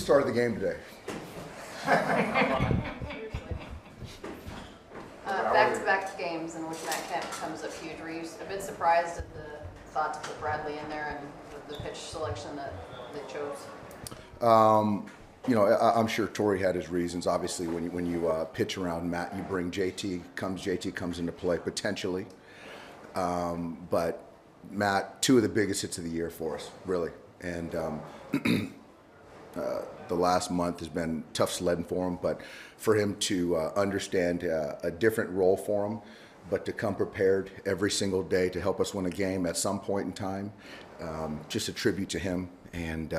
started the game today? Back-to-back games in which Matt Kemp comes up huge. Were you a bit surprised at the thought to put Bradley in there and the pitch selection that they chose? I'm sure Torrey had his reasons. Obviously, when you pitch around Matt, you bring JT comes into play potentially. But Matt, two of the biggest hits of the year for us, really. And the last month has been tough sledding for him, but for him to understand a different role for him, but to come prepared every single day to help us win a game at some point in time, just a tribute to him. And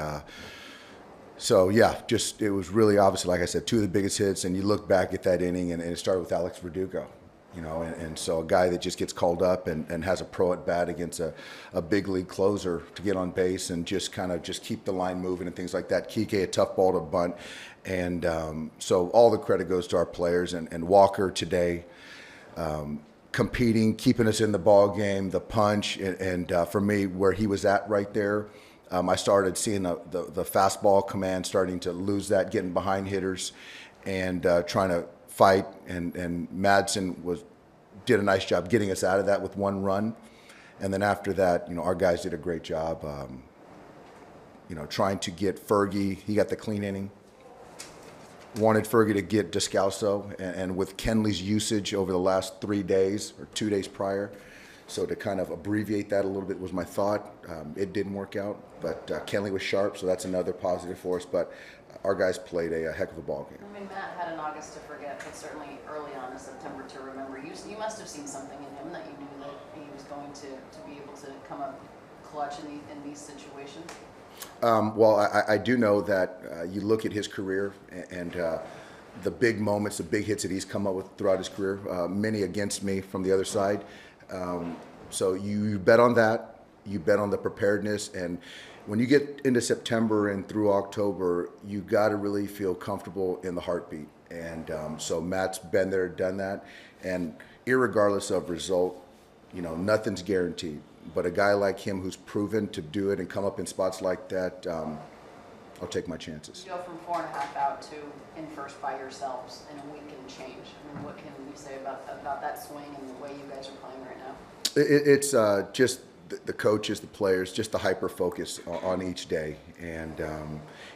so, yeah, it was really obviously, like I said, two of the biggest hits, and you look back at that inning, and it started with Alex Verdugo. And so a guy that just gets called up and has a pro at bat against a big league closer to get on base and just keep the line moving and things like that. Kike, a tough ball to bunt. And so all the credit goes to our players. And Walker today, competing, keeping us in the ball game, the punch. And for me, where he was at right there, I started seeing the fastball command starting to lose that, getting behind hitters and trying to fight, and Madsen did a nice job getting us out of that with one run. And then after that, our guys did a great job, trying to get Fergie. He got the clean inning. Wanted Fergie to get Descalso, and with Kenley's usage over the last 3 days or 2 days prior, so to kind of abbreviate that a little bit was my thought. It didn't work out, but Kenley was sharp, so that's another positive for us. But our guys played a heck of a ball game. I mean, Matt had an August to forget, but certainly early on in September to remember. You must have seen something in him that you knew that he was going to be able to come up clutch in these situations. Well, I do know that you look at his career and the big moments, the big hits that he's come up with throughout his career, many against me from the other side. So you bet on that. You bet on the preparedness. And when you get into September and through October, you got to really feel comfortable in the heartbeat. And so Matt's been there, done that. And irregardless of result, nothing's guaranteed. But a guy like him who's proven to do it and come up in spots like that, I'll take my chances. You go from 4.5 out to in first by yourselves in a week and change. I mean, what can you say about that swing and the way you guys are playing right now? It's just the coaches, the players, just the hyper focus on each day. And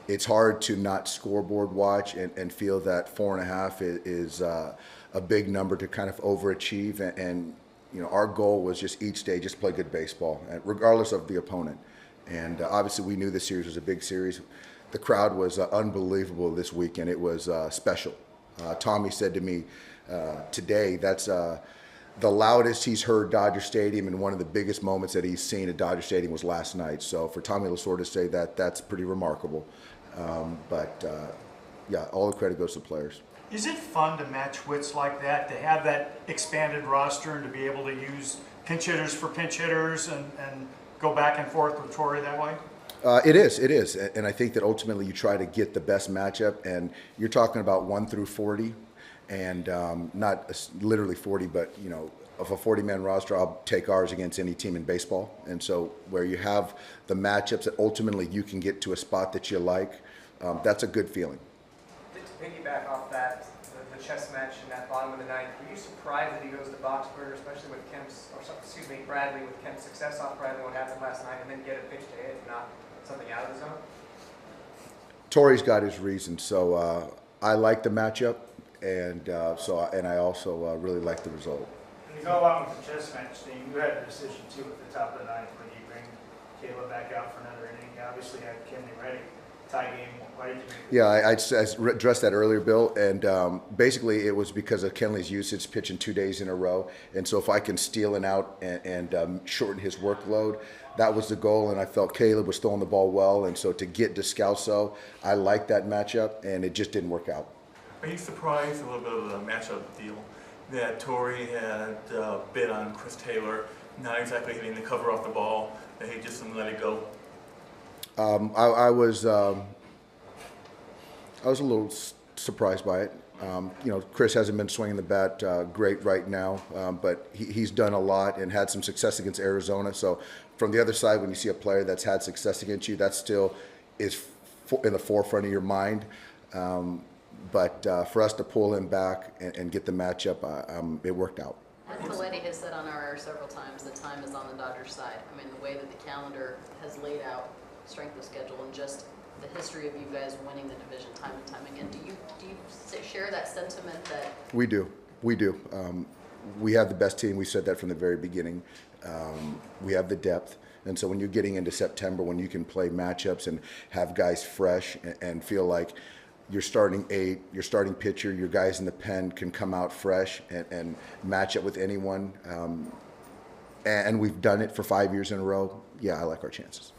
it's hard to not scoreboard watch and feel that 4.5 is a big number to kind of overachieve. And our goal was just each day, just play good baseball, regardless of the opponent. And obviously we knew this series was a big series. The crowd was unbelievable this weekend. It was special. Tommy said to me today, that's the loudest he's heard Dodger Stadium, and one of the biggest moments that he's seen at Dodger Stadium was last night. So for Tommy Lasorda to say that, that's pretty remarkable. Yeah, all the credit goes to the players. Is it fun to match wits like that, to have that expanded roster and to be able to use pinch hitters for pinch hitters and go back and forth with Torrey that way? It is. And I think that ultimately you try to get the best matchup, and you're talking about 1 through 40, and not literally 40, but, of a 40-man roster, I'll take ours against any team in baseball. And so where you have the matchups that ultimately you can get to a spot that you like, that's a good feeling. To piggyback off that, the chess match in that bottom of the ninth, were you surprised that he goes to Boxberger, especially with Bradley, with Kemp's success off Bradley, what happened last night, and then get a pitch to hit, not something out of the zone? Torrey's got his reasons, so I like the matchup, and I also really like the result. When you go along with the chess match thing, you had a decision too at the top of the ninth when you bring Caleb back out for another inning. You obviously had Kenley ready. Tie game. Why did you make Yeah, I addressed that earlier, Bill, and basically it was because of Kenley's usage, pitching 2 days in a row, and so if I can steal an out and shorten his workload, that was the goal, and I felt Caleb was throwing the ball well, and so to get Descalso, I liked that matchup, and it just didn't work out. Are you surprised, a little bit of the matchup deal, that Torrey had bid on Chris Taylor, not exactly hitting the cover off the ball, that he just didn't let it go? I was a little surprised by it. Chris hasn't been swinging the bat great right now, but he's done a lot and had some success against Arizona. So from the other side, when you see a player that's had success against you, that still is in the forefront of your mind. But for us to pull him back and get the matchup, it worked out. And Coletti has said on our air several times that time is on the Dodgers side. I mean, the way that the calendar has laid out strength of schedule and just the history of you guys winning the division time and time again. Do you share that sentiment that? We do. We have the best team. We said that from the very beginning. We have the depth. And so when you're getting into September, when you can play matchups and have guys fresh and feel like your starting 8, your starting pitcher, your guys in the pen can come out fresh and match up with anyone. And we've done it for 5 years in a row. Yeah, I like our chances.